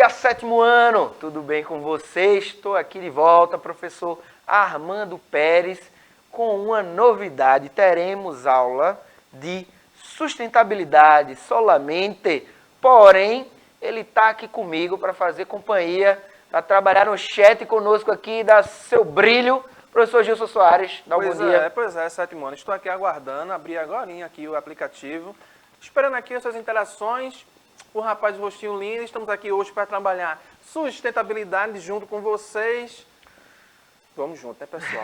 dia, sétimo ano! Tudo bem com vocês? Estou aqui de volta, professor Armando Pérez, com uma novidade. Teremos aula de sustentabilidade solamente, porém, ele está aqui comigo para fazer companhia, para trabalhar no chat conosco aqui, dar seu brilho. Professor Gilson Soares, dá um bom dia. Pois é, sétimo ano. Estou aqui aguardando, abri agora aqui o aplicativo, esperando aqui essas interações. O rapaz do rostinho lindo, estamos aqui hoje para trabalhar sustentabilidade junto com vocês. Vamos junto, né, pessoal?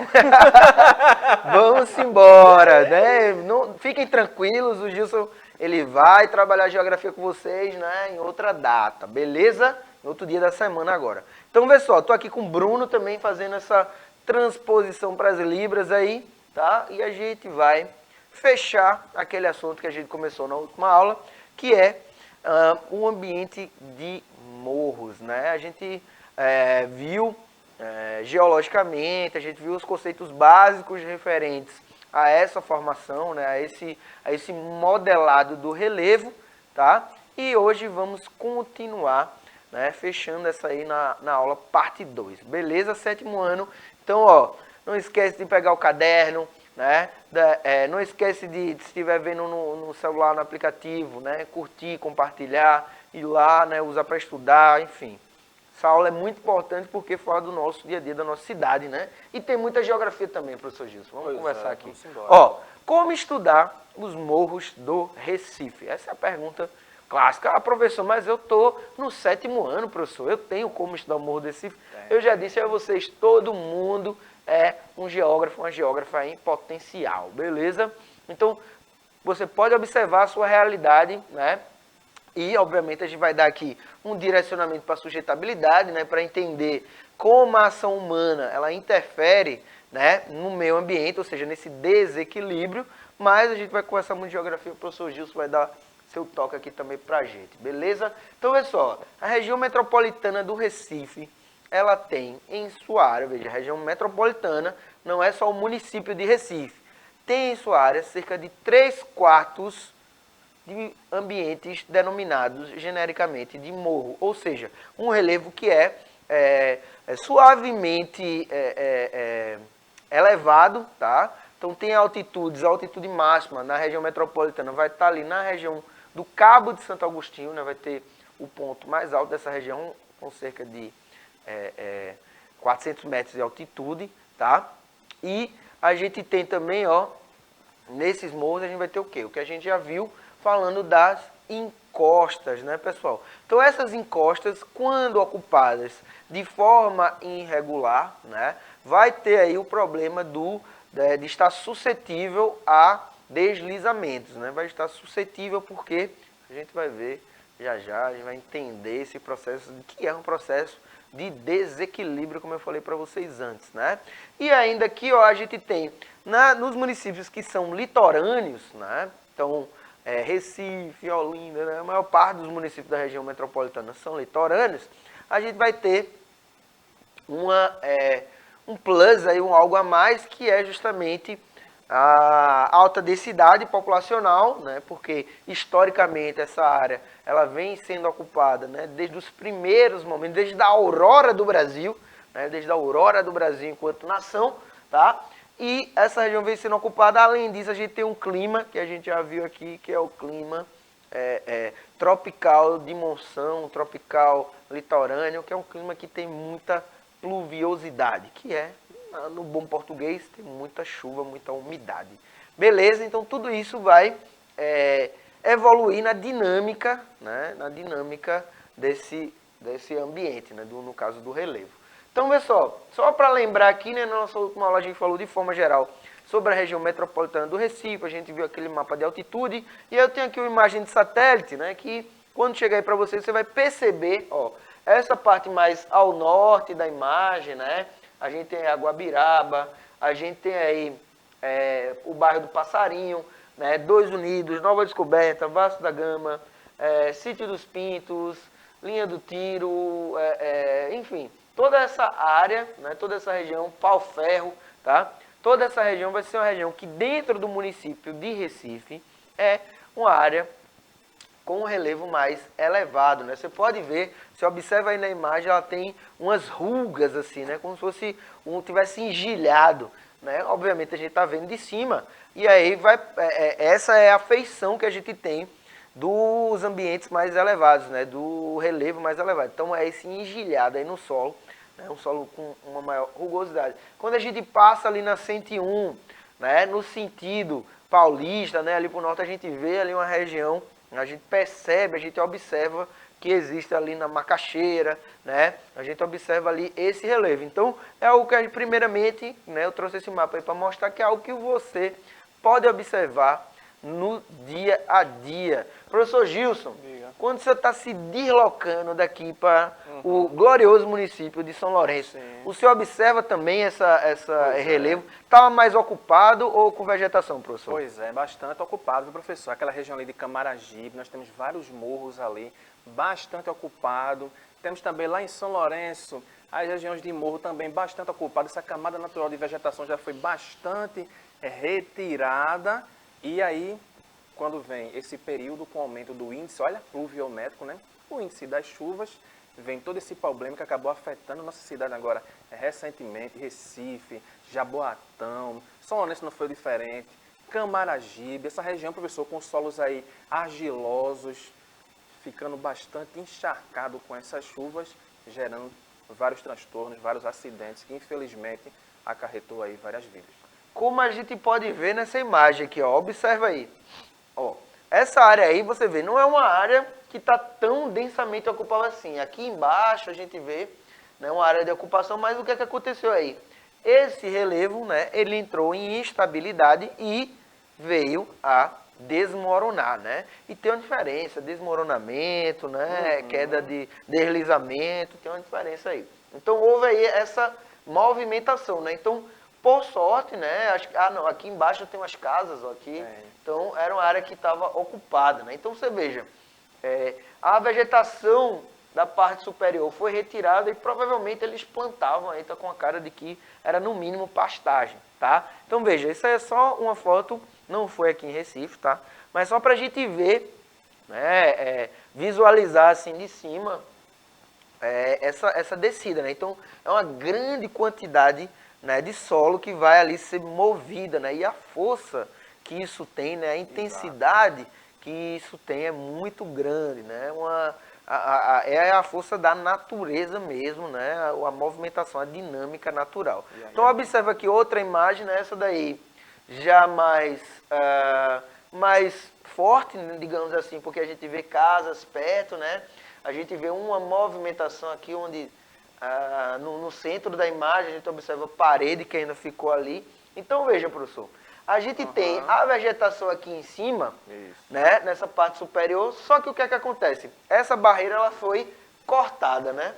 Vamos embora, né? Não, fiquem tranquilos, o Gilson ele vai trabalhar geografia com vocês, né, em outra data, beleza? Em outro dia da semana agora. Então, pessoal, estou aqui com o Bruno também fazendo essa transposição para as libras aí, tá? E a gente vai fechar aquele assunto que a gente começou na última aula, que é o ambiente de morros, né? A gente viu geologicamente, a gente viu os conceitos básicos referentes a essa formação, né? a esse modelado do relevo, tá? E hoje vamos continuar, né? Fechando essa aí na aula parte 2, beleza? Sétimo ano. Então, ó, não esquece de pegar o caderno, né? Não esquece de, se estiver vendo no celular, no aplicativo, né? Curtir, compartilhar, ir lá, né? Usar para estudar, enfim. Essa aula é muito importante porque fala do nosso dia a dia, da nossa cidade, né? E tem muita geografia também, professor Gilson. Vamos conversar aqui. Ó, como estudar os morros do Recife? Essa é a pergunta clássica. Ah, professor, mas eu estou no sétimo ano, professor. Eu tenho como estudar o Morro do Recife? Eu já disse a vocês, todo mundo é um geógrafo, uma geógrafa em potencial, beleza? Então, você pode observar a sua realidade, né? E, obviamente, a gente vai dar aqui um direcionamento para a sustentabilidade, né? Para entender como a ação humana, ela interfere, né? No meio ambiente, ou seja, nesse desequilíbrio. Mas a gente vai conversar muito de geografia, o professor Gilson vai dar seu toque aqui também para a gente, beleza? Então, pessoal, a região metropolitana do Recife, ela tem em sua área, veja, a região metropolitana não é só o município de Recife, tem em sua área cerca de 3/4 de ambientes denominados genericamente de morro, ou seja, um relevo que é suavemente elevado, tá? Então tem altitudes, a altitude máxima na região metropolitana vai estar ali na região do Cabo de Santo Agostinho, né? Vai ter o ponto mais alto dessa região, com cerca de 400 metros de altitude, tá? E a gente tem também, ó, nesses morros a gente vai ter o quê? O que a gente já viu falando das encostas, né, pessoal? Então essas encostas, quando ocupadas de forma irregular, né, vai ter aí o problema de estar suscetível a deslizamentos, né? Vai estar suscetível porque a gente vai ver já, a gente vai entender esse processo, que é um processo de desequilíbrio, como eu falei para vocês antes, né? E ainda aqui, ó, a gente tem nos municípios que são litorâneos, né? Então, Recife, Olinda, né? A maior parte dos municípios da região metropolitana são litorâneos, a gente vai ter um plus aí, algo a mais, que é justamente a alta densidade populacional, né? Porque historicamente essa área ela vem sendo ocupada, né? Desde os primeiros momentos, desde a aurora do Brasil, né? Desde a aurora do Brasil enquanto nação, tá? E essa região vem sendo ocupada. Além disso, a gente tem um clima que a gente já viu aqui, que é o clima tropical de monção, tropical litorâneo, que é um clima que tem muita pluviosidade, que é, no bom português, tem muita chuva, muita umidade. Beleza? Então tudo isso vai evoluir na dinâmica, né? Na dinâmica desse ambiente, né? No caso do relevo. Então, pessoal, só para lembrar aqui, né, na nossa última aula a gente falou de forma geral sobre a região metropolitana do Recife, a gente viu aquele mapa de altitude, e eu tenho aqui uma imagem de satélite, né, que quando chegar aí para você, você vai perceber, ó, essa parte mais ao norte da imagem, né, a gente tem a Guabiraba, a gente tem aí o bairro do Passarinho, né, Dois Unidos, Nova Descoberta, Vasco da Gama, Sítio dos Pintos, Linha do Tiro, enfim, toda essa área, né, toda essa região, Pau-Ferro, tá? Toda essa região vai ser uma região que dentro do município de Recife é uma área com um relevo mais elevado, né? Você pode ver, você observa aí na imagem, ela tem umas rugas assim, né? Como se fosse tivesse engelhado, né? Obviamente a gente está vendo de cima e aí essa é a feição que a gente tem dos ambientes mais elevados, né? Do relevo mais elevado. Então é esse engelhado aí no solo, né? Um solo com uma maior rugosidade. Quando a gente passa ali na 101, né? No sentido paulista, né? Ali para o norte a gente vê ali uma região, a gente percebe, a gente observa que existe ali na macaxeira, né? A gente observa ali esse relevo. Então é algo que a gente, primeiramente, né? Eu trouxe esse mapa aí para mostrar que é algo que você pode observar no dia a dia. Professor Gilson, quando você está se deslocando daqui para o glorioso município de São Lourenço, o senhor observa também essa relevo? Estava mais ocupado ou com vegetação, professor? Pois é, bastante ocupado, viu, professor? Aquela região ali de Camaragibe, nós temos vários morros ali, bastante ocupado. Temos também lá em São Lourenço, as regiões de morro também bastante ocupadas. Essa camada natural de vegetação já foi bastante retirada. E aí, quando vem esse período com aumento do índice, olha, pluviométrico, né? O índice das chuvas, vem todo esse problema que acabou afetando nossa cidade agora. Recentemente, Recife, Jaboatão, São Lourenço não foi diferente, Camaragibe, essa região, professor, com solos aí argilosos, ficando bastante encharcado com essas chuvas, gerando vários transtornos, vários acidentes, que infelizmente acarretou aí várias vidas. Como a gente pode ver nessa imagem aqui, ó, observa aí. Ó, essa área aí, você vê, não é uma área que está tão densamente ocupada assim. Aqui embaixo a gente vê, né, uma área de ocupação, mas o que é que aconteceu aí? Esse relevo, né, ele entrou em instabilidade e veio a desmoronar, né? E tem uma diferença, desmoronamento, né, queda de deslizamento, tem uma diferença aí. Então houve aí essa movimentação, né? Então, por sorte, né? Não, aqui embaixo tem umas casas, ó, aqui. Então era uma área que estava ocupada, né? Então você veja, a vegetação da parte superior foi retirada e provavelmente eles plantavam aí, tá com a cara de que era no mínimo pastagem, tá? Então veja, isso é só uma foto, não foi aqui em Recife, tá? Mas só para a gente ver, né? Visualizar assim de cima essa descida, né? Então é uma grande quantidade, né, de solo que vai ali ser movida, né? E a força que isso tem, né? A intensidade que isso tem é muito grande, né? É a força da natureza mesmo, né? A movimentação, a dinâmica natural. Então observa aqui outra imagem, né? Essa daí já mais forte, digamos assim, porque a gente vê casas perto, né? A gente vê uma movimentação aqui onde no centro da imagem a gente observa a parede que ainda ficou ali. Então veja, professor, a gente tem a vegetação aqui em cima, né, nessa parte superior, só que o que é que acontece? Essa barreira ela foi cortada, né?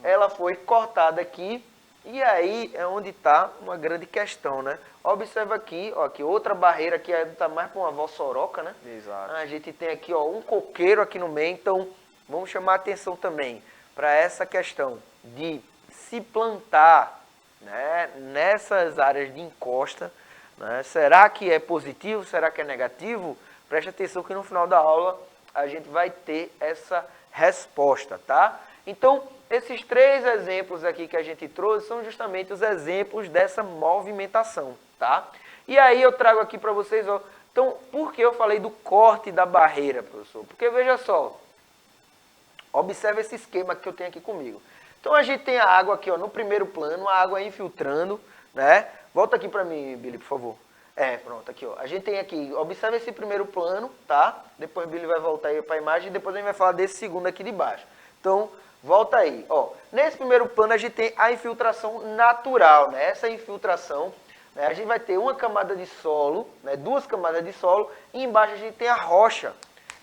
Ela foi cortada aqui e aí é onde está uma grande questão, né? Observa aqui, ó, aqui outra barreira que está mais para uma vossoroca, né? Exato. A gente tem aqui, ó, um coqueiro aqui no meio, então vamos chamar a atenção também para essa questão de se plantar, né, nessas áreas de encosta, né? Será que é positivo? Será que é negativo? Preste atenção que no final da aula a gente vai ter essa resposta, tá? Então, esses 3 exemplos aqui que a gente trouxe são justamente os exemplos dessa movimentação, tá? E aí eu trago aqui para vocês, ó, então, por que eu falei do corte da barreira, professor? Porque veja só, observe esse esquema que eu tenho aqui comigo. Então a gente tem a água aqui, ó, no primeiro plano, a água infiltrando, né? Volta aqui para mim, Billy, por favor. Pronto, aqui, ó. A gente tem aqui, observa esse primeiro plano, tá? Depois o Billy vai voltar aí para a imagem e depois a gente vai falar desse segundo aqui de baixo. Então, volta aí, ó. Nesse primeiro plano a gente tem a infiltração natural, né? Essa infiltração, né? A gente vai ter uma camada de solo, né? 2 camadas de solo e embaixo a gente tem a rocha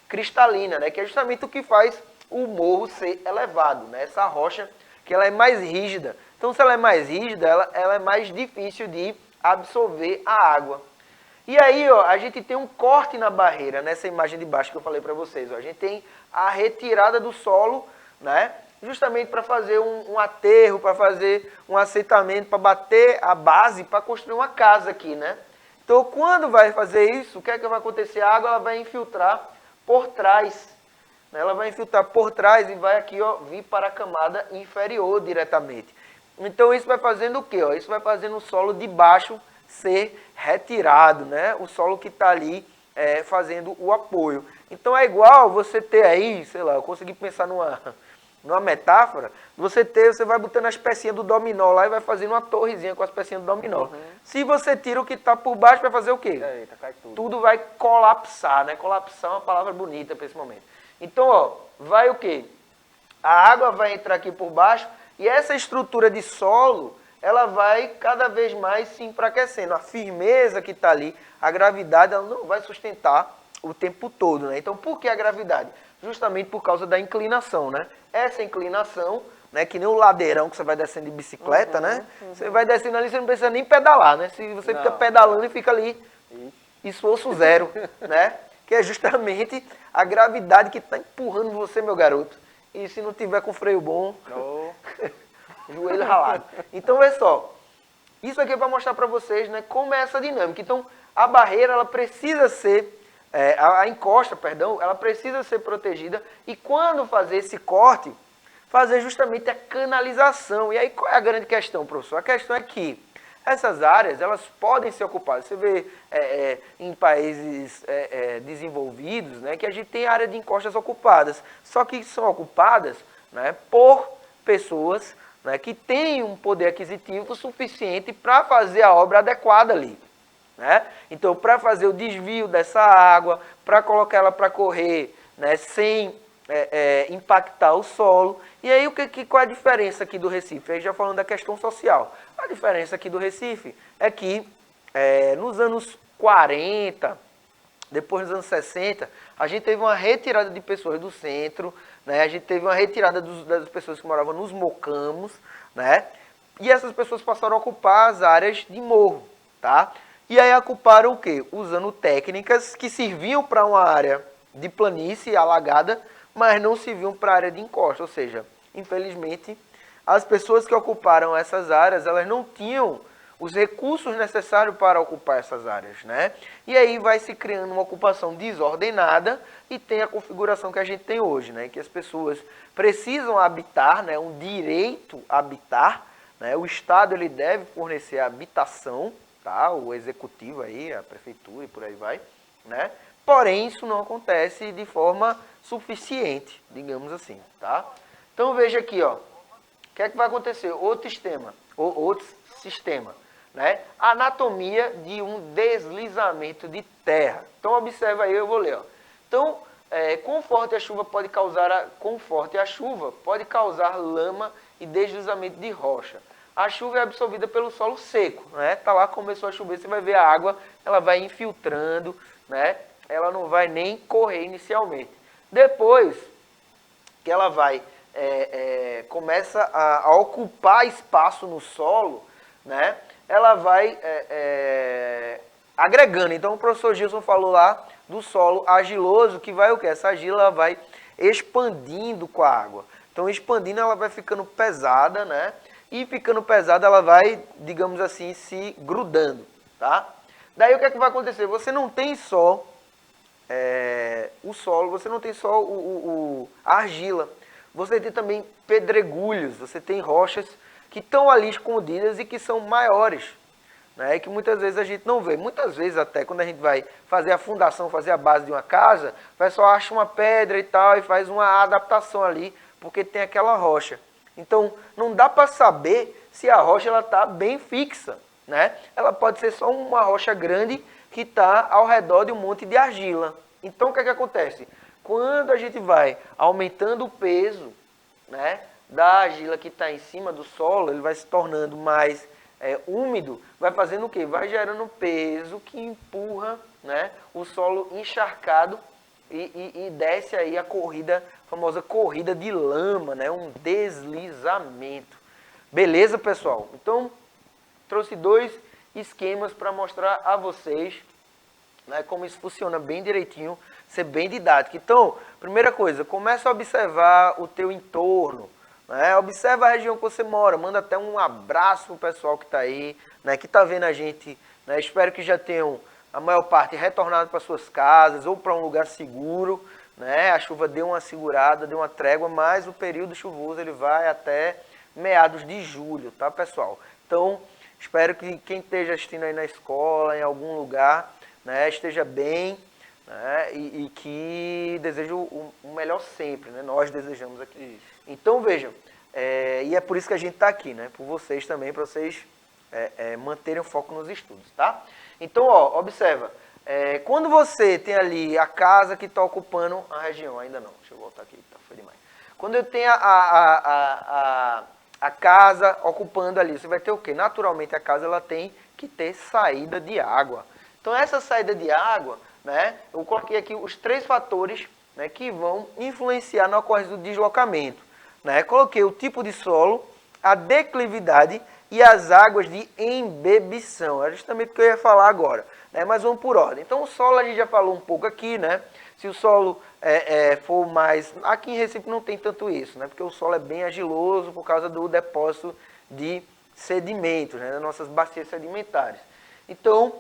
cristalina, né? Que é justamente o que faz o morro ser elevado, né? Essa rocha que ela é mais rígida. Então, se ela é mais rígida, ela é mais difícil de absorver a água. E aí, ó, a gente tem um corte na barreira, nessa imagem de baixo que eu falei para vocês. Ó. A gente tem a retirada do solo, né? Justamente para fazer um aterro, para fazer um assentamento, para bater a base, para construir uma casa aqui, né? Então, quando vai fazer isso, o que é que vai acontecer? A água ela vai infiltrar por trás, ela vai infiltrar por trás e vai aqui, ó, vir para a camada inferior diretamente. Então isso vai fazendo o quê? Ó? Isso vai fazendo o solo de baixo ser retirado, né? O solo que está ali fazendo o apoio. Então é igual você ter aí, sei lá, eu consegui pensar numa metáfora, você vai botando as pecinhas do dominó lá e vai fazendo uma torrezinha com as pecinhas do dominó. Uhum. Se você tira o que está por baixo, vai fazer o quê? Eita, cai tudo. Tudo vai colapsar, né? Colapsar é uma palavra bonita para esse momento. Então, ó, vai o quê? A água vai entrar aqui por baixo e essa estrutura de solo, ela vai cada vez mais se enfraquecendo. A firmeza que está ali, a gravidade, ela não vai sustentar o tempo todo, né? Então, por que a gravidade? Justamente por causa da inclinação, né? Essa inclinação, né, que nem o ladeirão que você vai descendo de bicicleta, né? Você vai descendo ali, você não precisa nem pedalar, né? Se você fica pedalando e fica ali, esforço zero, né? Que é justamente a gravidade que está empurrando você, meu garoto. E se não tiver com freio bom, joelho ralado. Então, olha só, isso aqui é para mostrar para vocês, né, como é essa dinâmica. Então, a barreira, ela precisa ser, a encosta, perdão, ela precisa ser protegida. E quando fazer esse corte, fazer justamente a canalização. E aí, qual é a grande questão, professor? A questão é que essas áreas, elas podem ser ocupadas. Você vê em países desenvolvidos, né, que a gente tem área de encostas ocupadas. Só que são ocupadas, né, por pessoas, né, que têm um poder aquisitivo suficiente para fazer a obra adequada ali. Né? Então, para fazer o desvio dessa água, para colocar ela para correr, né, sem impactar o solo. E aí, qual é a diferença aqui do Recife? Aí já falando da questão social. A diferença aqui do Recife é que nos anos 40, depois dos anos 60, a gente teve uma retirada de pessoas do centro, né? A gente teve uma retirada das pessoas que moravam nos mocamos, né? E essas pessoas passaram a ocupar as áreas de morro, tá? E aí ocuparam o quê? Usando técnicas que serviam para uma área de planície alagada, mas não serviam para a área de encosta. Ou seja, infelizmente, as pessoas que ocuparam essas áreas, elas não tinham os recursos necessários para ocupar essas áreas, né? E aí vai se criando uma ocupação desordenada e tem a configuração que a gente tem hoje, né? Que as pessoas precisam habitar, né? Um direito a habitar, né? O Estado, ele deve fornecer a habitação, tá? O executivo aí, a prefeitura e por aí vai, né? Porém, isso não acontece de forma suficiente, digamos assim, tá? Então veja aqui, ó, o que é que vai acontecer? Outro sistema, né? Anatomia de um deslizamento de terra. Então observa aí, eu vou ler, ó. Então, com forte a chuva pode causar lama e deslizamento de rocha. A chuva é absorvida pelo solo seco, né? Tá lá, começou a chover, você vai ver a água, ela vai infiltrando, né? Ela não vai nem correr inicialmente. Depois que ela vai, começa a ocupar espaço no solo, né? Ela vai agregando. Então o professor Gilson falou lá do solo argiloso, que vai o quê? Essa argila vai expandindo com a água. Então expandindo, ela vai ficando pesada, né? E ficando pesada, ela vai, digamos assim, se grudando, tá? Daí o que é que vai acontecer? Você não tem só o solo, você não tem só a argila, você tem também pedregulhos, você tem rochas que estão ali escondidas e que são maiores, né? E que muitas vezes a gente não vê. Muitas vezes até quando a gente vai fazer a fundação, fazer a base de uma casa, o pessoal acha uma pedra e tal e faz uma adaptação ali, porque tem aquela rocha. Então, não dá para saber se a rocha está bem fixa, né? Ela pode ser só uma rocha grande que está ao redor de um monte de argila. Então, o que é que acontece? Quando a gente vai aumentando o peso, né, da argila que está em cima do solo, ele vai se tornando mais úmido, vai fazendo o quê? Vai gerando peso que empurra, né, o solo encharcado e desce aí a famosa corrida de lama, né? Um deslizamento. Beleza, pessoal? Então, trouxe 2 esquemas para mostrar a vocês, né, como isso funciona bem direitinho, ser bem didático. Então, primeira coisa, começa a observar o teu entorno, né? Observa a região que você mora, manda até um abraço pro pessoal que está aí, né, que está vendo a gente, né? Espero que já tenham a maior parte retornado para suas casas ou para um lugar seguro, né? A chuva deu uma segurada, deu uma trégua, mas o período chuvoso ele vai até meados de julho, tá, pessoal? Então, espero que quem esteja assistindo aí na escola, em algum lugar, né, esteja bem, né, e que desejo o melhor sempre, né? Nós desejamos aqui. Então, vejam, e é por isso que a gente está aqui, né? Por vocês também, para vocês manterem o foco nos estudos, tá? Então, ó, observa. Quando você tem ali a casa que está ocupando a região, ainda não, deixa eu voltar aqui, tá, foi demais. Quando eu tenho a casa ocupando ali, você vai ter o quê? Naturalmente a casa ela tem que ter saída de água. Então essa saída de água, né, eu coloquei aqui os 3 fatores, né, que vão influenciar na ocorrência do deslocamento. Né? Coloquei o tipo de solo, a declividade e as águas de embebição. É justamente o que eu ia falar agora, né? Mas vamos por ordem. Então o solo a gente já falou um pouco aqui, né? Se o solo for mais... Aqui em Recife não tem tanto isso, né? Porque o solo é bem argiloso por causa do depósito de sedimentos, né? Das nossas bacias sedimentares. Então,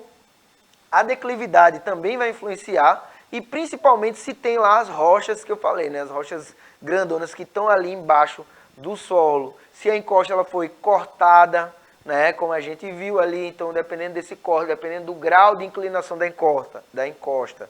a declividade também vai influenciar e principalmente se tem lá as rochas que eu falei, né? As rochas grandonas que estão ali embaixo do solo. Se a encosta ela foi cortada, né? Como a gente viu ali, então dependendo desse corte, dependendo do grau de inclinação da encosta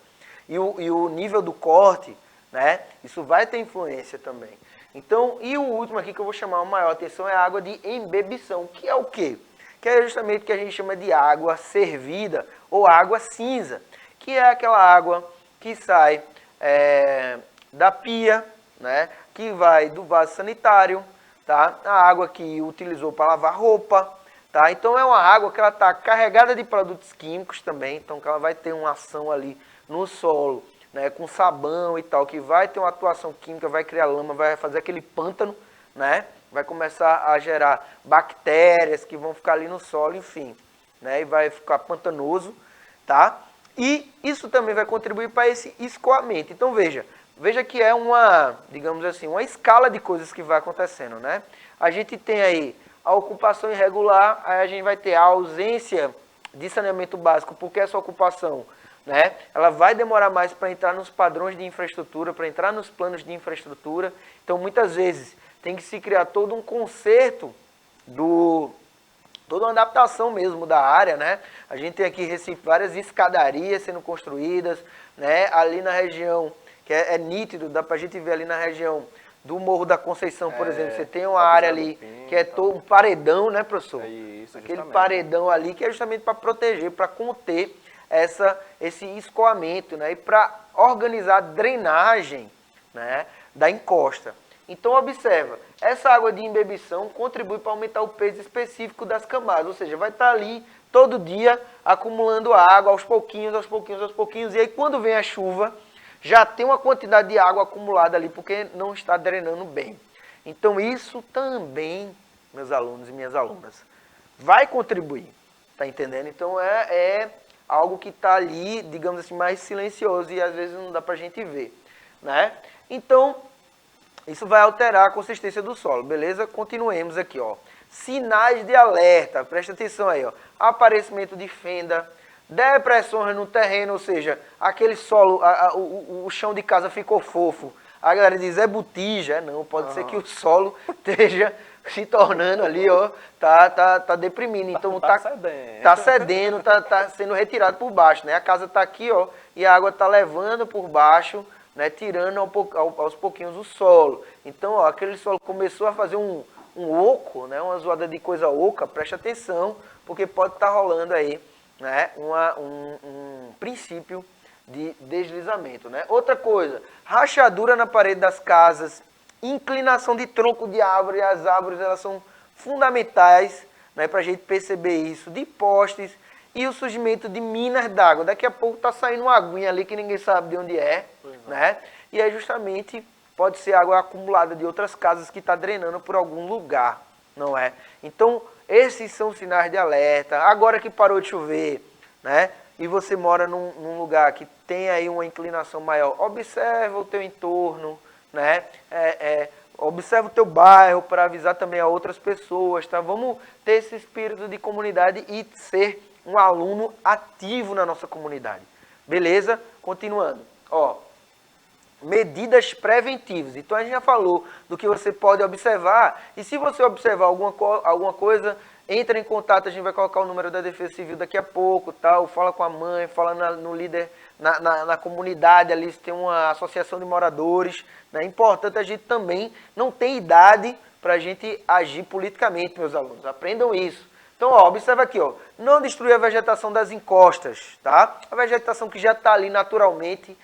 e o nível do corte, né? Isso vai ter influência também. Então, e o último aqui que eu vou chamar a maior atenção é a água de embebição, que é o quê? Que é justamente o que a gente chama de água servida ou água cinza, que é aquela água que sai da pia, né? Que vai do vaso sanitário, tá? A água que utilizou para lavar roupa, tá? Então é uma água que ela está carregada de produtos químicos também, então que ela vai ter uma ação ali no solo, né? Com sabão e tal, que vai ter uma atuação química, vai criar lama, vai fazer aquele pântano, né? Vai começar a gerar bactérias que vão ficar ali no solo, enfim, né? E vai ficar pantanoso, tá? E isso também vai contribuir para esse escoamento. Então veja que é uma, digamos assim, uma escala de coisas que vai acontecendo, né? A gente tem aí a ocupação irregular, aí a gente vai ter a ausência de saneamento básico, porque essa ocupação, né, ela vai demorar mais para entrar nos padrões de infraestrutura, para entrar nos planos de infraestrutura. Então, muitas vezes, tem que se criar todo um conserto toda uma adaptação mesmo da área, né? A gente tem aqui em Recife várias escadarias sendo construídas, né? Ali na região, que é nítido, dá pra gente ver ali na região do Morro da Conceição, por exemplo, você tem uma área ali que é todo um paredão, né, professor? É isso, aquele justamente. paredão ali que é justamente para proteger, para conter esse escoamento, né? E para organizar a drenagem, né, da encosta. Então, observa, essa água de embebição contribui para aumentar o peso específico das camadas, ou seja, vai estar ali todo dia acumulando água aos pouquinhos, aos pouquinhos, aos pouquinhos, e aí quando vem a chuva, já tem uma quantidade de água acumulada ali, porque não está drenando bem. Então, isso também, meus alunos e minhas alunas, vai contribuir, tá entendendo? Então, é algo que está ali, digamos assim, mais silencioso e às vezes não dá para a gente ver, né? Então, isso vai alterar a consistência do solo, beleza? Continuemos aqui, ó. Sinais de alerta, presta atenção aí, ó. Aparecimento de fenda, depressões no terreno, ou seja, aquele solo, o chão de casa ficou fofo. A galera diz, é botija, não, pode ser que o solo esteja se tornando ali, ó, tá deprimindo, então tá cedendo, tá sendo retirado por baixo, né? A casa tá aqui, ó, e a água tá levando por baixo, né, tirando aos pouquinhos o solo. Então, ó, aquele solo começou a fazer um oco, né, uma zoada de coisa oca, preste atenção, porque pode estar rolando aí, né, um princípio de deslizamento, né? Outra coisa, rachadura na parede das casas, inclinação de tronco de árvore, as árvores elas são fundamentais, né, para a gente perceber isso, de postes e o surgimento de minas d'água. Daqui a pouco está saindo uma aguinha ali que ninguém sabe de onde é, né? E aí justamente pode ser água acumulada de outras casas que está drenando por algum lugar, não é? Então, esses são sinais de alerta. Agora que parou de chover, né? E você mora num lugar que tem aí uma inclinação maior, observa o teu entorno, né? Observa o teu bairro para avisar também a outras pessoas, tá? Vamos ter esse espírito de comunidade e ser um aluno ativo na nossa comunidade. Beleza? Continuando. Ó, medidas preventivas. Então a gente já falou do que você pode observar, e se você observar alguma coisa, entra em contato, a gente vai colocar o número da Defesa Civil daqui a pouco, tal, fala com a mãe, fala no líder, na comunidade ali, se tem uma associação de moradores, né? É importante a gente também, não tem idade para a gente agir politicamente, meus alunos, aprendam isso. Então, ó, observa aqui, ó, não destruir a vegetação das encostas, tá? A vegetação que já está ali naturalmente,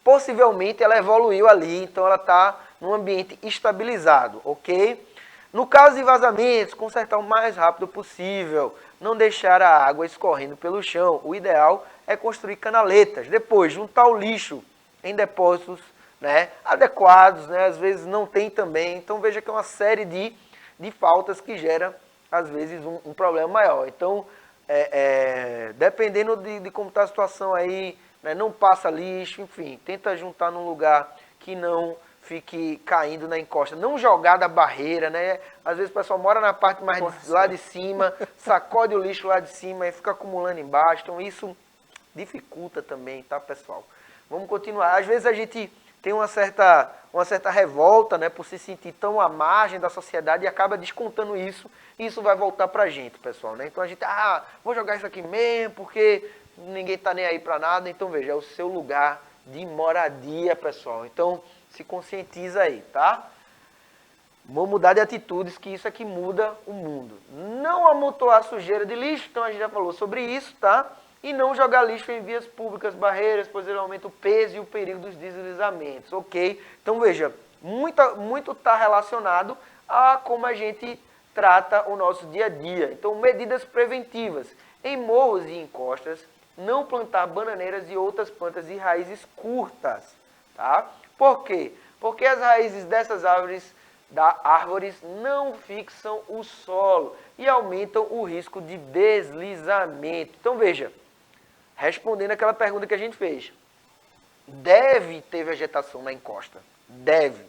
possivelmente ela evoluiu ali, então ela está num ambiente estabilizado, ok? No caso de vazamentos, consertar o mais rápido possível, não deixar a água escorrendo pelo chão. O ideal é construir canaletas. Depois, juntar o lixo em depósitos, né, adequados, né, às vezes não tem também. Então veja que é uma série de faltas que gera, às vezes, um problema maior. Então, dependendo de como está a situação aí, né, não passa lixo, enfim, tenta juntar num lugar que não fique caindo na encosta, não jogar da barreira, né? Às vezes o pessoal mora na parte mais lá de cima, sacode o lixo lá de cima e fica acumulando embaixo, então isso dificulta também, tá, pessoal? Vamos continuar. Às vezes a gente tem uma certa revolta, né, por se sentir tão à margem da sociedade e acaba descontando isso, e isso vai voltar pra gente, pessoal, né? Então a gente, vou jogar isso aqui mesmo, porque ninguém tá nem aí pra nada, então veja, é o seu lugar de moradia, pessoal. Então, se conscientiza aí, tá? Vamos mudar de atitudes, que isso é que muda o mundo. Não amontoar sujeira de lixo, então a gente já falou sobre isso, tá? E não jogar lixo em vias públicas, barreiras, pois ele aumenta o peso e o perigo dos deslizamentos, ok? Então veja, muito está relacionado a como a gente trata o nosso dia a dia. Então, medidas preventivas. Em morros e encostas, não plantar bananeiras e outras plantas de raízes curtas, tá? Por quê? Porque as raízes dessas árvores não fixam o solo e aumentam o risco de deslizamento. Então veja, respondendo aquela pergunta que a gente fez, deve ter vegetação na encosta? Deve,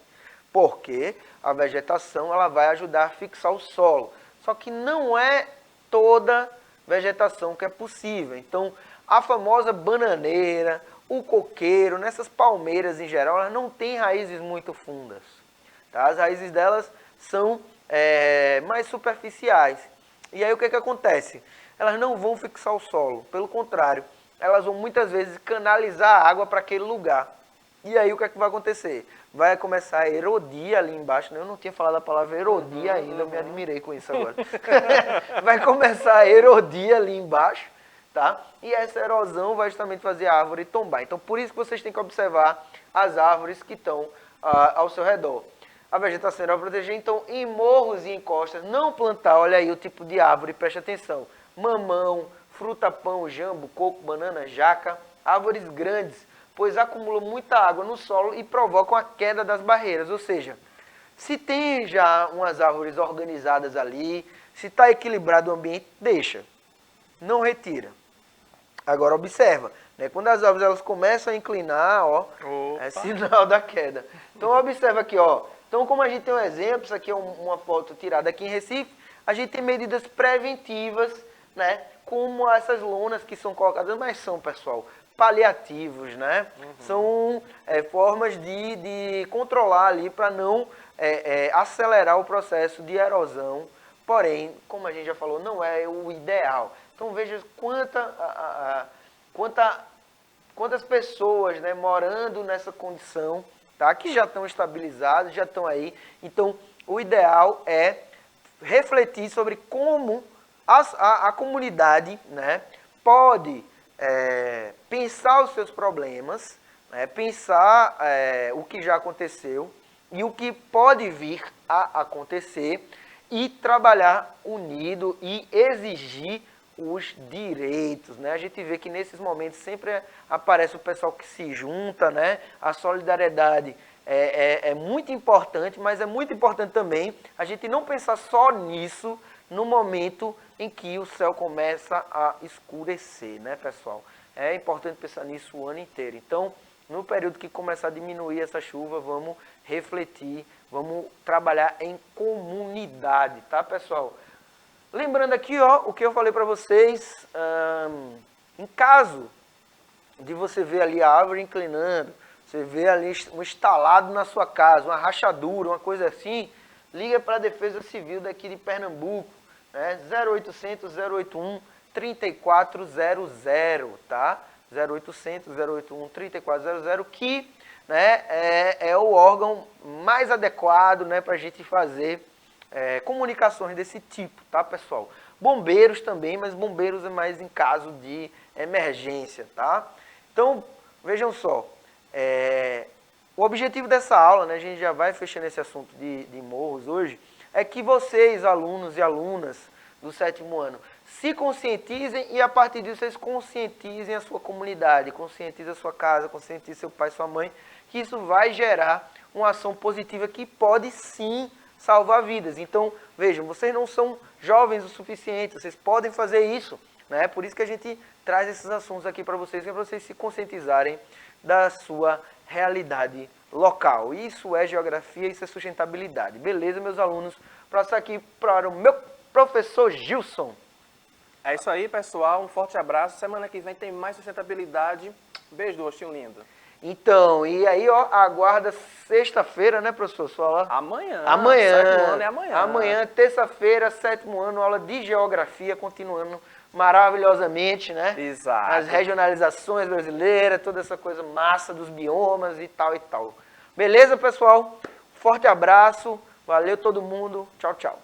porque a vegetação ela vai ajudar a fixar o solo. Só que não é toda vegetação que é possível. Então, a famosa bananeira, o coqueiro, nessas palmeiras em geral, elas não têm raízes muito fundas. Tá? As raízes delas são mais superficiais. E aí o que acontece? Elas não vão fixar o solo. Pelo contrário, elas vão muitas vezes canalizar a água para aquele lugar. E aí o que vai acontecer? Vai começar a erodir ali embaixo. Eu não tinha falado a palavra erodir ainda, eu me admirei com isso agora. Vai começar a erodir ali embaixo. Tá? E essa erosão vai justamente fazer a árvore tombar. Então, por isso que vocês têm que observar as árvores que estão ao seu redor. A vegetação era para proteger, então, em morros e encostas, não plantar, olha aí o tipo de árvore, preste atenção. Mamão, fruta-pão, jambo, coco, banana, jaca, árvores grandes, pois acumulam muita água no solo e provocam a queda das barreiras. Ou seja, se tem já umas árvores organizadas ali, se está equilibrado o ambiente, deixa, não retira. Agora observa, né? Quando as árvores elas começam a inclinar, ó, é sinal da queda. Então observa aqui, ó. Então como a gente tem um exemplo, isso aqui é uma foto tirada aqui em Recife, a gente tem medidas preventivas, né? Como essas lonas que são colocadas, mas são, pessoal, paliativos, né? São formas de controlar ali para não acelerar o processo de erosão. Porém, como a gente já falou, não é o ideal. Então veja quantas pessoas, né, morando nessa condição, tá, que já estão estabilizadas, já estão aí. Então o ideal é refletir sobre como a comunidade, né, pode pensar os seus problemas, né, pensar o que já aconteceu e o que pode vir a acontecer e trabalhar unido e exigir os direitos, né? A gente vê que nesses momentos sempre aparece o pessoal que se junta, né? A solidariedade é muito importante, mas é muito importante também a gente não pensar só nisso no momento em que o céu começa a escurecer, né, pessoal? É importante pensar nisso o ano inteiro. Então, no período que começar a diminuir essa chuva, vamos refletir, vamos trabalhar em comunidade, tá, pessoal? Lembrando aqui, ó, o que eu falei para vocês, em caso de você ver ali a árvore inclinando, você vê ali um instalado na sua casa, uma rachadura, uma coisa assim, liga para a Defesa Civil daqui de Pernambuco, né? 0800 081 3400, tá? 0800 081 3400, que, né, é o órgão mais adequado, né, para a gente fazer comunicações desse tipo, tá, pessoal? Bombeiros também, mas bombeiros é mais em caso de emergência, tá? Então, vejam só, o objetivo dessa aula, né, a gente já vai fechando esse assunto de morros hoje, é que vocês, alunos e alunas do 7º ano, se conscientizem e a partir disso vocês conscientizem a sua comunidade, conscientizem a sua casa, conscientizem seu pai, sua mãe, que isso vai gerar uma ação positiva que pode sim salvar vidas. Então, vejam, vocês não são jovens o suficiente, vocês podem fazer isso, né? Por isso que a gente traz esses assuntos aqui para vocês se conscientizarem da sua realidade local. Isso é geografia, isso é sustentabilidade. Beleza, meus alunos? Próximo aqui para o meu professor Gilson. É isso aí, pessoal. Um forte abraço. Semana que vem tem mais sustentabilidade. Beijo do rostinho lindo. Então, e aí, ó, aguarda sexta-feira, né, professor? Sua aula? Amanhã. Amanhã. 7º ano é amanhã. Amanhã, terça-feira, 7º ano, aula de geografia, continuando maravilhosamente, né? Exato. As regionalizações brasileiras, toda essa coisa massa dos biomas e tal e tal. Beleza, pessoal? Forte abraço. Valeu todo mundo. Tchau, tchau.